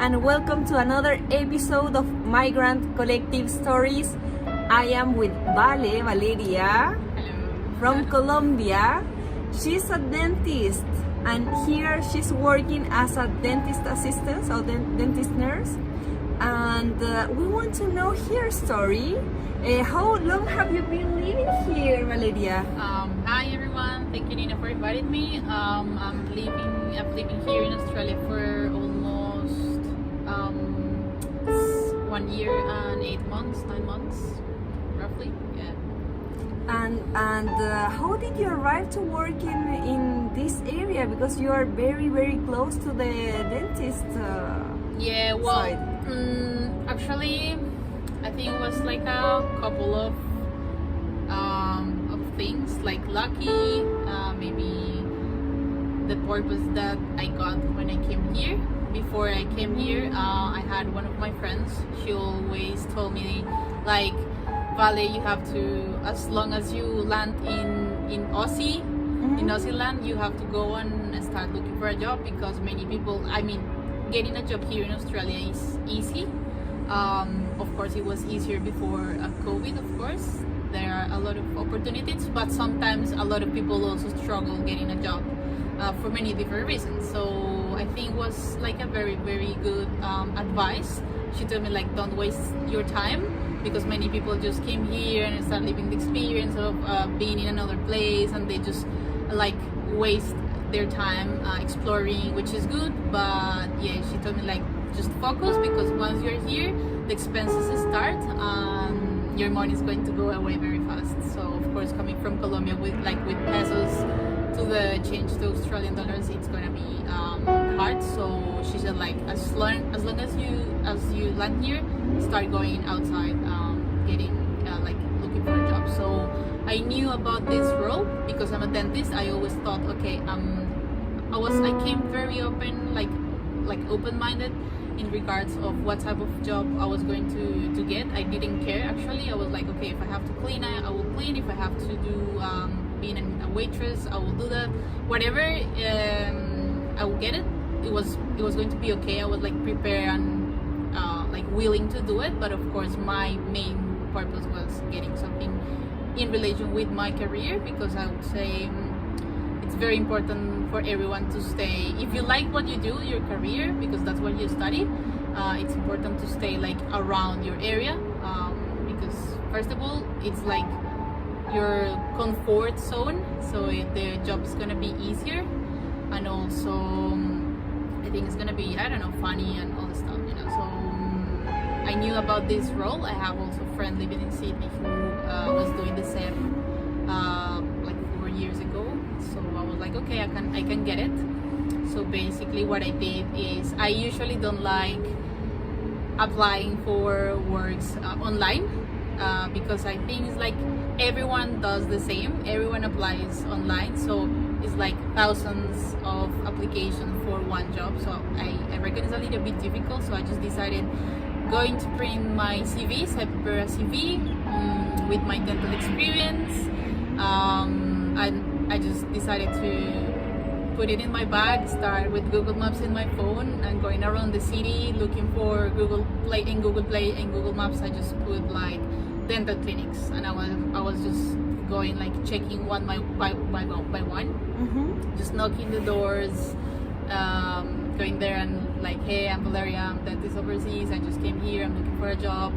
and welcome to another episode of Migrant Collective Stories. I am with Valeria from Colombia. She's a dentist and here she's working as a dentist assistant or dentist nurse, and we want to know her story. How long have you been living here, Valeria? Hi everyone, thank you Nina for inviting me. I'm living here in Australia for almost 1 year and 9 months roughly. Yeah. And how did you arrive to work in this area? Because you are very close to the dentist side. Actually I think it was like a couple of things, like lucky, maybe the purpose that I got when I came here. Before I came here, I had one of my friends. She always told me, like, Vale, you have to, as long as you land in Aussie, in Aussie land, you have to go and start looking for a job, because many people, I mean, getting a job here in Australia is easy. Of course, it was easier before COVID, of course. There are a lot of opportunities, but sometimes a lot of people also struggle getting a job for many different reasons. So I think it was like a very good advice. She told me, like, don't waste your time, because many people just came here and start living the experience of being in another place, and they just like waste their time exploring, which is good. But yeah, she told me, like, just focus, because once you're here, the expenses start and your money is going to go away very fast. So of course, coming from Colombia with pesos to the change to Australian dollars, it's gonna be hard. So she said, like, as long as you land here, start going outside, getting looking for a job. So I knew about this role because I'm a dentist. I always thought, okay, I came very open, like open-minded in regards of what type of job I was going to get. I didn't care, actually. I was like, okay, if I have to clean, I will clean. If I have to do being a waitress, I will do that. Whatever, I will get it. It was going to be okay. I was like prepared and willing to do it. But of course, my main purpose was getting something in relation with my career, because I would say it's very important for everyone to stay. If you like what you do, your career, because that's what you study, it's important to stay like around your area, because first of all, it's like your comfort zone, so the job is gonna be easier, and also I think it's gonna be, I don't know, funny and all the stuff, you know. So I knew about this role. I have also a friend living in Sydney who was doing the same like 4 years ago. So I was like, okay, I can get it. So basically what I did is, I usually don't like applying for works online, because I think it's like everyone does the same. Everyone applies online, so it's like thousands of applications for one job. So I reckon it's a little bit difficult. So I just decided going to print my CV. So I prepare a CV with my dental experience. I just decided to put it in my bag, start with Google Maps in my phone, and going around the city looking for Google Play and Google Maps. I just put like dental clinics, and I was just going, like, checking one by one, just knocking the doors, going there and like, hey, I'm Valeria, I'm dentist overseas, I just came here, I'm looking for a job,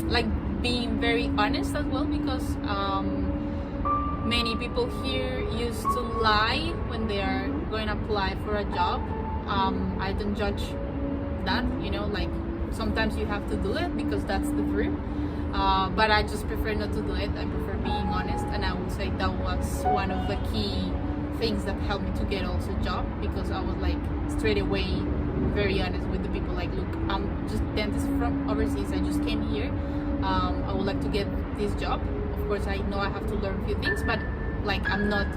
like being very honest as well, because many people here used to lie when they are going to apply for a job. I don't judge that, you know, like sometimes you have to do it because that's the truth, but I just prefer not to do it. I prefer being honest, and I would say that was one of the key things that helped me to get also a job, because I was like straight away very honest with the people, like, look, I'm just dentist from overseas, I just came here, I would like to get this job. Of course, I know I have to learn a few things, but like I'm not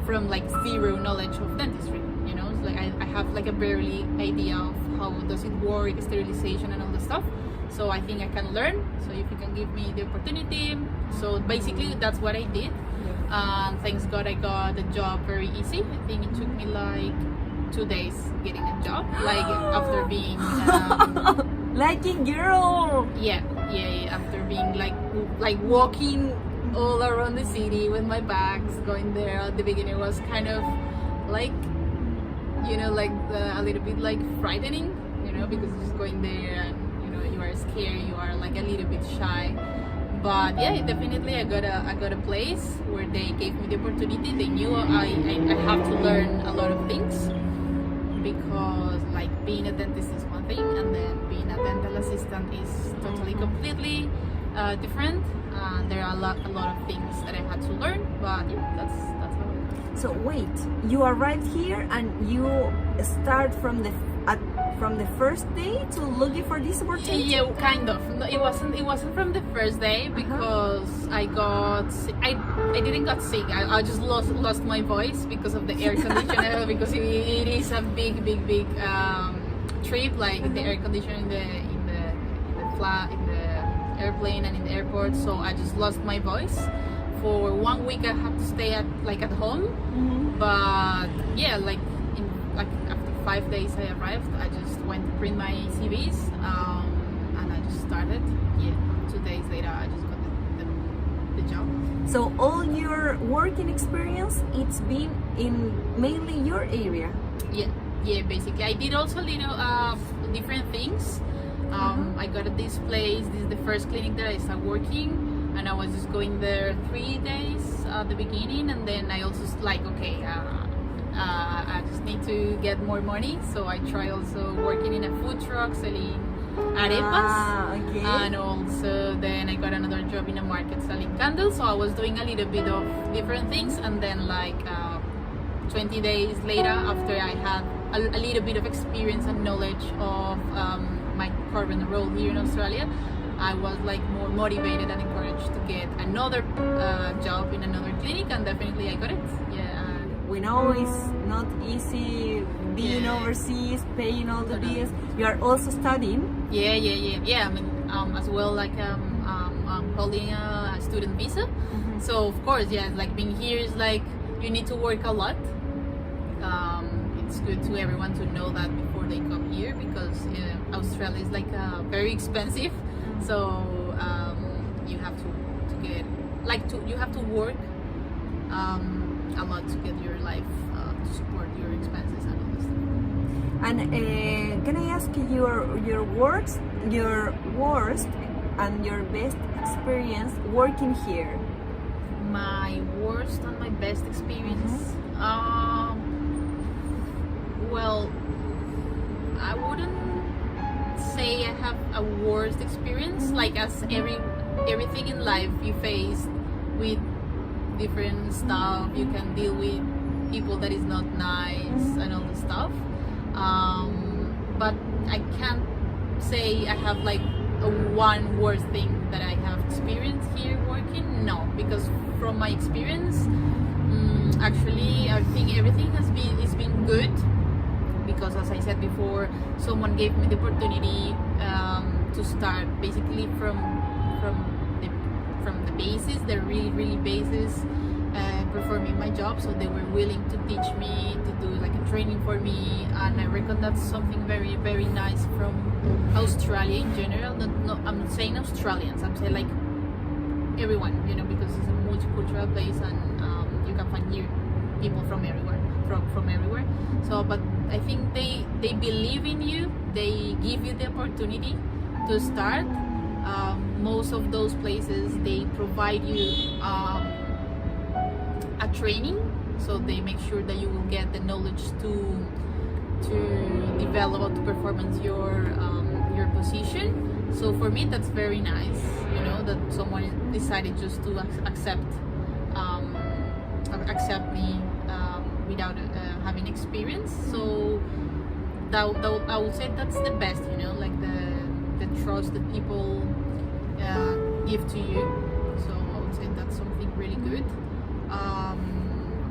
from like zero knowledge of dentistry, you know. It's like I have like a barely idea of how does it work, sterilization and all the stuff. So I think I can learn. So if you can give me the opportunity. So basically that's what I did. Thanks God I got the job very easy. I think it took me like 2 days getting a job, like after being Lucky girl. yeah, after being like walking all around the city with my bags, going there. At the beginning was kind of like, you know, like a little bit like frightening, you know, because just going there and, you know, you are scared, you are like a little bit shy. But yeah, definitely I got a place where they gave me the opportunity. They knew I have to learn a lot of things, because like being a dentist is one thing, and then being a dental assistant is totally completely different. There are a lot of things that I had to learn, but yeah, that's how it is. So wait, you arrived here and you start from the first day to looking for this opportunity? Yeah, kind of. No, it wasn't from the first day, because I didn't got sick. I just lost my voice because of the air conditioner, because it is a big trip, like the air conditioner in the airplane and in the airport. So I just lost my voice. For 1 week I had to stay at home. But yeah, like after 5 days I arrived, I just went to print my CVs, and I just started. Yeah, 2 days later I just got the job. So all your working experience, it's been in mainly your area? Yeah, basically. I did also different things. I got at this place. This is the first clinic that I started working, and I was just going there 3 days at the beginning, and then I also like, okay, I just need to get more money, so I try also working in a food truck selling arepas. Okay. And also then I got another job in a market selling candles, so I was doing a little bit of different things. And then like 20 days later, after I had a little bit of experience and knowledge of my current role here in Australia, I was like more motivated and encouraged to get another job in another clinic, and definitely I got it. Yeah. We know it's not easy being overseas, paying all the bills. You are also studying. Yeah. I mean, as well, like I'm holding a student visa. So of course, yeah, like being here is like you need to work a lot. It's good to everyone to know that before they come here, because Australia is like very expensive. So you have to get you have to work a lot to get your life to support your expenses and all this stuff. And can I ask you your worst and your best experience working here? My worst and my best experience. Well, I wouldn't say I have a worst experience. Like, as everything in life, you face with different stuff. You can deal with people that is not nice and all the stuff. But I can't say I have like a one worst thing that I have experienced here working. No, because from my experience, actually I think everything has been good. Because as I said before, someone gave me the opportunity to start basically from the basis, the really basis, performing my job. So they were willing to teach me, to do like a training for me, and I reckon that's something very nice from Australia in general. I'm not saying Australians, I'm saying like everyone, you know, because it's a multicultural place, and you can find here people from everywhere. So, but I think they believe in you. They give you the opportunity to start. Most of those places, they provide you a training, so they make sure that you will get the knowledge to develop or to performance your position. So for me, that's very nice, you know, that someone decided just to accept me without having experience. So I would say that's the best, you know, like the trust that people give to you. So I would say that's something really good.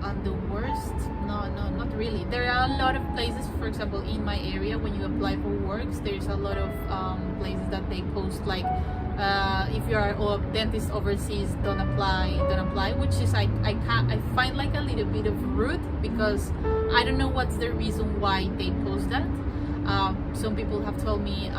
And the worst, no, not really. There are a lot of places, for example, in my area, when you apply for works, there's a lot of places that they post like if you are a dentist overseas, don't apply, which is I find like a little bit of rude, because I don't know what's the reason why they post that. Some people have told me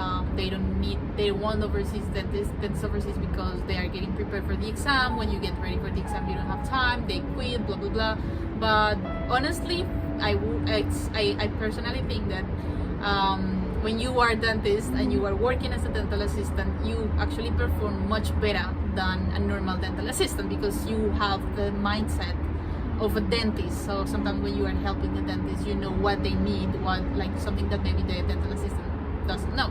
they want overseas dentists overseas because they are getting prepared for the exam. When you get ready for the exam, you don't have time, they quit, blah blah blah. But honestly, I personally think that when you are a dentist and you are working as a dental assistant, you actually perform much better than a normal dental assistant, because you have the mindset of a dentist. So sometimes when you are helping the dentist, you know what they need, what, like something that maybe the dental assistant doesn't know.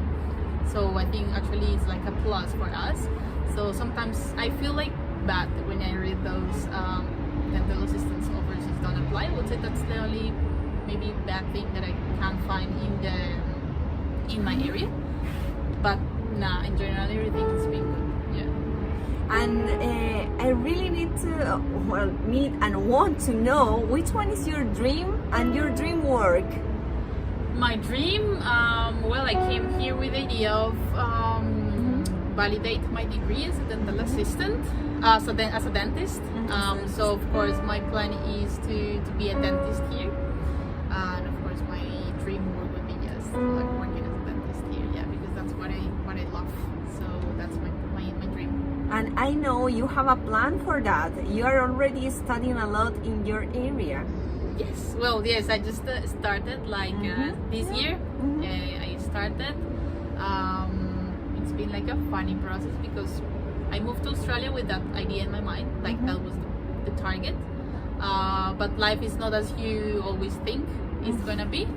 So I think actually it's like a plus for us. So sometimes I feel like bad when I read those dental assistants overseas don't apply. I would say that's the only maybe bad thing that I can find in my area. But nah, in general everything has been good. Yeah. And I really need to meet and want to know which one is your dream and your dream work. My dream, well, I came here with the idea of validate my degree as a dental assistant, as a dentist. So of course my plan is to be a dentist here, and of course my dream work would be just like working as a dentist here, yeah, because that's what I love. So that's my dream. And I know you have a plan for that. You are already studying a lot in your area. Yes, well, yes, I just started like this year. I started. It's been like a funny process, because I moved to Australia with that idea in my mind, like that was the target. But life is not as you always think it's gonna be.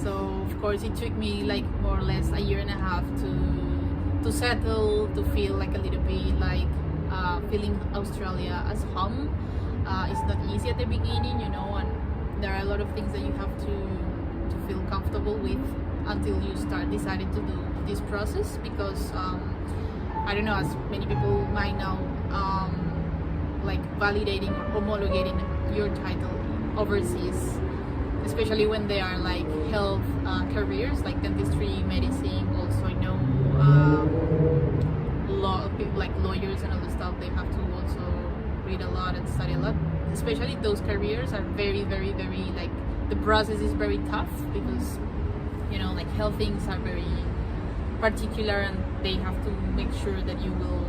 So of course it took me like more or less a year and a half to settle, to feel like a little bit like feeling Australia as home. It's not easy at the beginning, you know, and there are a lot of things that you have to feel comfortable with until you decided to do this process, because I don't know, as many people might know, like validating or homologating your title overseas, especially when they are like health careers like dentistry, medicine. Also, I know people like lawyers and other stuff, they have to also read a lot and study a lot. Especially those careers are very, very, very, like, the process is very tough, because, you know, like health things are very particular and they have to make sure that you will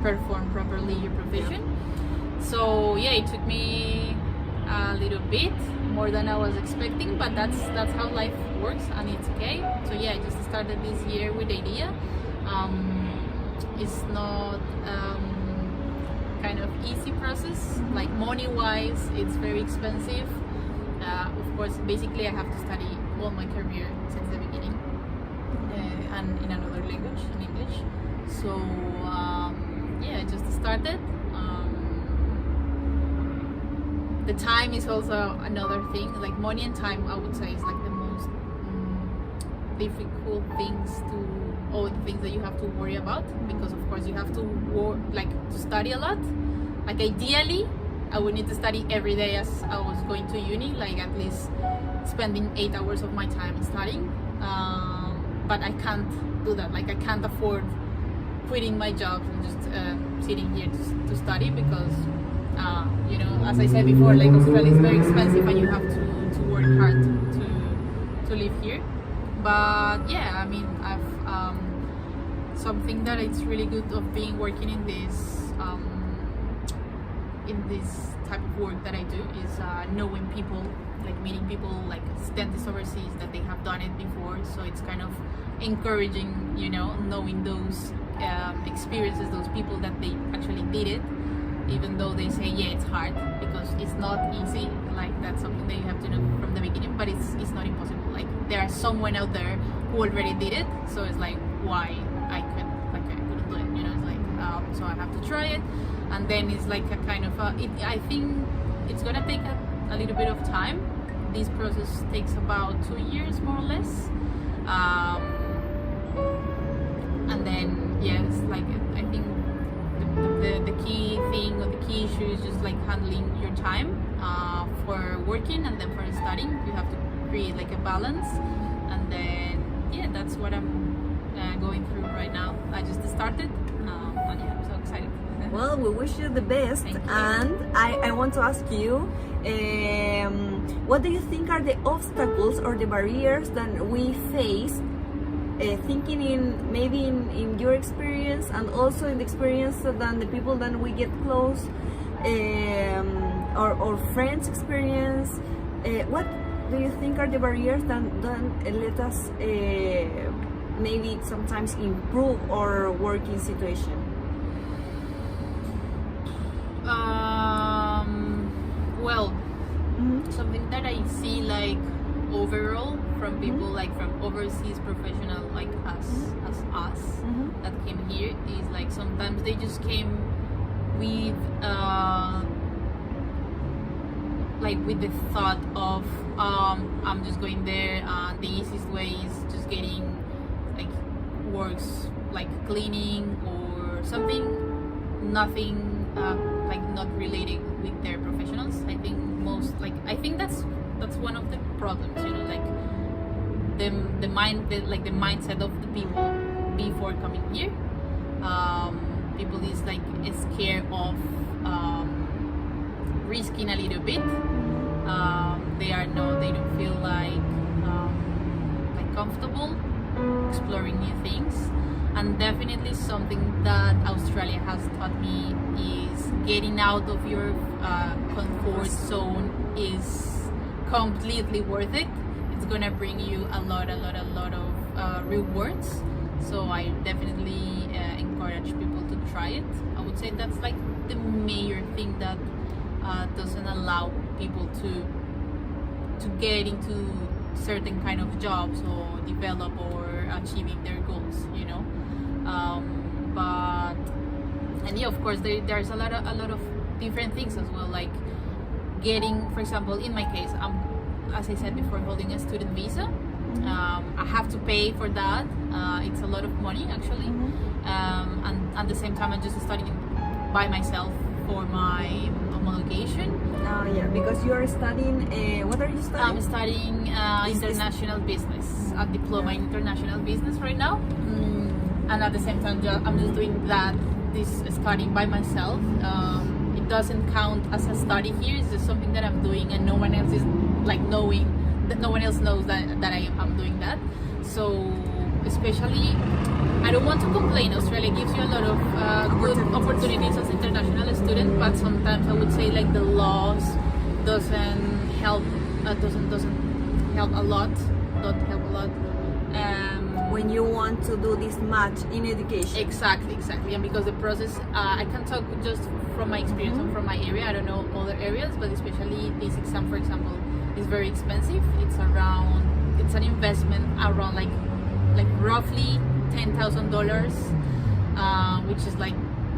perform properly your profession. So yeah, it took me a little bit more than I was expecting, but that's how life works, and it's okay. So yeah, I just started this year with the idea. It's not kind of easy process, like money wise it's very expensive. Of course, basically I have to study all my career since the beginning, and in another language, in English. So yeah, I just started. The time is also another thing, like money and time I would say is like the most difficult things all the things that you have to worry about, because of course you have to to study a lot. Like ideally I would need to study every day as I was going to uni, like at least spending 8 hours of my time studying, but I can't do that. Like I can't afford quitting my job and just sitting here to study, because you know, as I said before, like Australia is very expensive and you have to work hard to live here. But yeah, I mean, I've something that it's really good of being working in this type of work that I do is knowing people, like meeting people like dentists overseas that they have done it before. So it's kind of encouraging, you know, knowing those experiences, those people that they actually did it, even though they say yeah it's hard, because it's not easy. Like that's something that you have to know from the beginning, but it's not impossible. Like there are someone out there who already did it, so it's like why I couldn't do it, you know. It's like so I have to try it, and then it's like a kind of I think it's gonna take a little bit of time. This process takes about 2 years more or less, and then yes, like I think the key thing or the key issue is just like handling your time for working and then for studying. You have to create like a balance, and then yeah, that's what I'm going through right now. I just started. Well, we wish you the best. Thank you. And I want to ask you, what do you think are the obstacles or the barriers that we face, thinking in maybe in your experience and also in the experience that the people that we get close, or friends experience, what do you think are the barriers that let us maybe sometimes improve our working situation? Well, something that I see like overall from people like from overseas professional like us that came here is like sometimes they just came with like with the thought of I'm just going there, the easiest way is just getting like works like cleaning or something, nothing like not related with their professionals. I think I think that's one of the problems, you know, like the mindset of the people before coming here. People is like scared of risking a little bit. They don't feel like comfortable exploring new things. And definitely something that Australia has taught me is getting out of your comfort zone is completely worth it. It's gonna bring you a lot of rewards. So I definitely encourage people to try it. I would say that's like the major thing that doesn't allow people to get into certain kind of jobs or develop or achieving their goals, you know. And yeah, of course there's a lot of different things as well, like getting, for example, in my case, as I said before, holding a student visa. I have to pay for that. It's a lot of money actually. And at the same time I'm just studying by myself for my homologation. Yeah, because you are studying, what are you studying? I'm studying international business, a diploma in international business right now. And at the same time I'm just doing this studying by myself. It doesn't count as a study here. It's just something that I'm doing and no one else is like knowing that, no one else knows that I am doing that. So especially, I don't want to complain, Australia gives you a lot of good opportunities as international student, but sometimes I would say like the laws doesn't help a lot. When you want to do this match in education. Exactly. And because the process, I can talk just from my experience and from my area. I don't know other areas, but especially this exam, for example, is very expensive. It's an investment around like roughly $10,000, which is like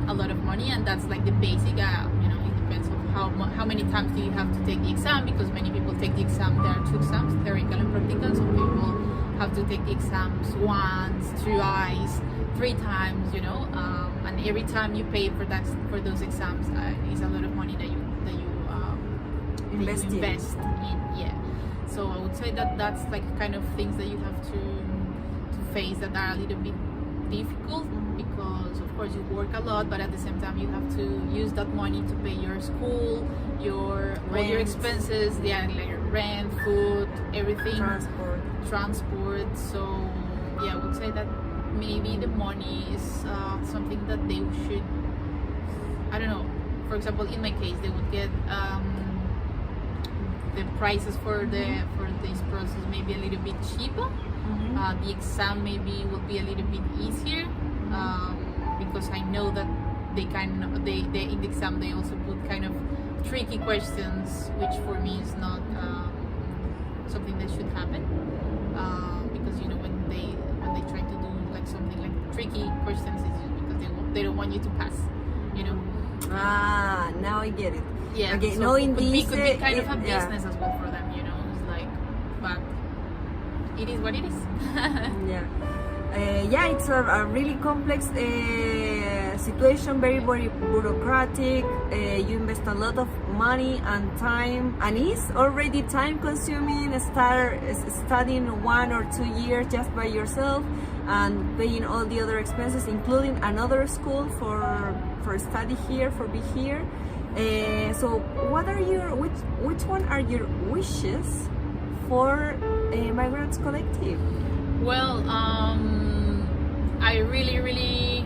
a lot of money, and that's like the basic. You know, it depends on how many times do you have to take the exam, because many people take the exam. There are two exams, theoretical and practical. Some people have to take the exams once, twice, 3 times. You know, and every time you pay for those exams, is a lot of money that you invest in. Yeah. So I would say that's like kind of things that you have to face that are a little bit difficult, because of course you work a lot, but at the same time you have to use that money to pay your school, all your expenses, like rent, food, everything, transport. So yeah, I would say that maybe the money is something that they should, I don't know, for example in my case they would get the prices for this process maybe a little bit cheaper. The exam maybe will be a little bit easier, because I know that they in the exam they also put kind of tricky questions, which for me is not something that should happen, because you know when they try to do like something like tricky questions, it's just because they don't want you to pass, you know. Now I get it. Yeah. Okay, so knowing could this, be kind of a business as well for them, you know. It's like, but it is what it is. Yeah, it's a really complex situation, very bureaucratic. You invest a lot of money and time, and it's already time consuming. Start studying 1 or 2 years just by yourself, and paying all the other expenses, including another school for study here, for be here. So what are which one are your wishes for Migrants Collective? Well, I really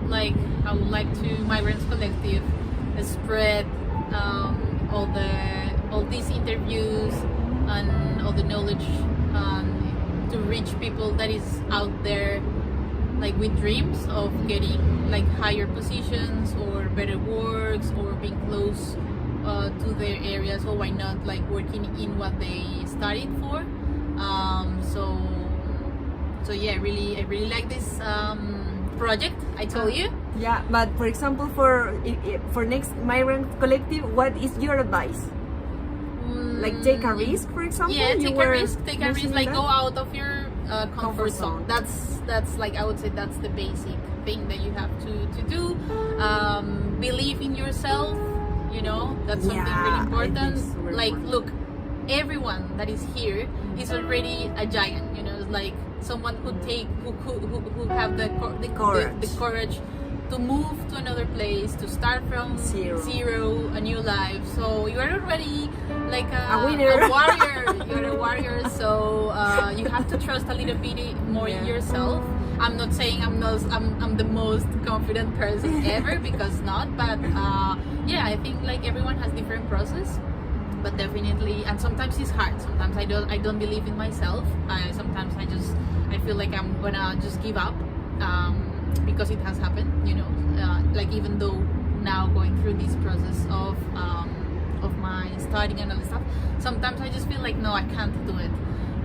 like. I would like to Migrants Collective spread all these interviews and all the knowledge to reach people that is out there, like with dreams of getting like higher positions or better works or being close to their area. So why not like working in what they studied for? So yeah, I really like this project. I told you. Yeah, but for example, for next Migrant Collective, what is your advice? Like take a risk, for example. Yeah, take a risk. Take a risk. Like that? go out of your comfort zone. That's like I would say that's the basic thing that you have to do. Believe in yourself. You know, that's something really important. Like look, everyone that is here is already a giant. You know, it's like someone who have the courage to move to another place, to start from zero, a new life. So you are already like a winner, a warrior. You're a warrior. So you have to trust a little bit more in yourself. I'm not saying I'm the most confident person ever, because not. But yeah, I think like everyone has different process. But definitely, and sometimes it's hard. Sometimes I don't believe in myself. Sometimes I feel like I'm gonna just give up. Because it has happened, you know, like even though now going through this process of my studying and all this stuff, sometimes I just feel like no, I can't do it.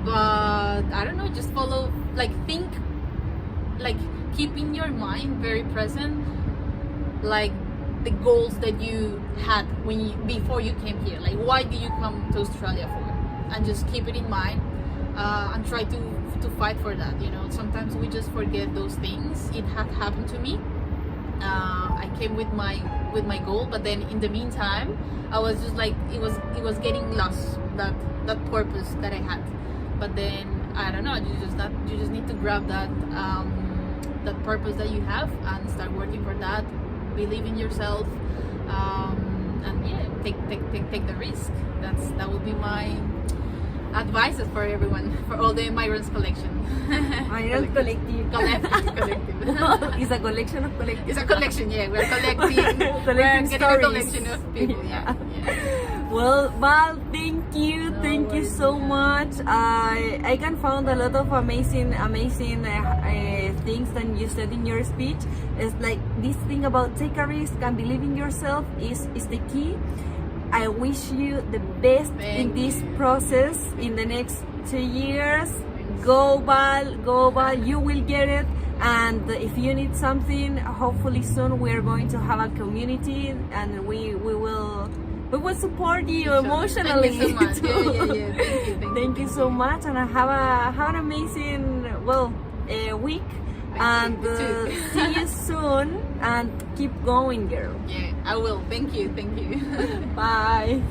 But I don't know, just follow, like think, like keep in your mind very present, like the goals that you had before you came here. Like why did you come to Australia for? And just keep it in mind and try to fight for that. You know, sometimes we just forget those things. It had happened to me. I came with my goal, but then in the meantime I was just like it was getting lost, that purpose that I had. But then I don't know, you just need to grab that purpose that you have and start working for that. Believe in yourself, and yeah, take the risk. That would be my advices for everyone, for all the Migrants collection. Migrant Collective. Collective. It's a collection of collectives. It's a collection, yeah. We're collecting. We're getting stories. a collection of people, yeah. Well, Val, thank you so much. I can find a lot of amazing things that you said in your speech. It's like this thing about take a risk and believe in yourself is the key. I wish you the best in this process in the next 2 years. Go Val, you will get it. And if you need something, hopefully soon we are going to have a community, and we will support you emotionally. Thank you so much. Yeah. Thank you so much, and have an amazing week. And see you soon, and keep going, girl. Yeah, I will. Thank you. Bye.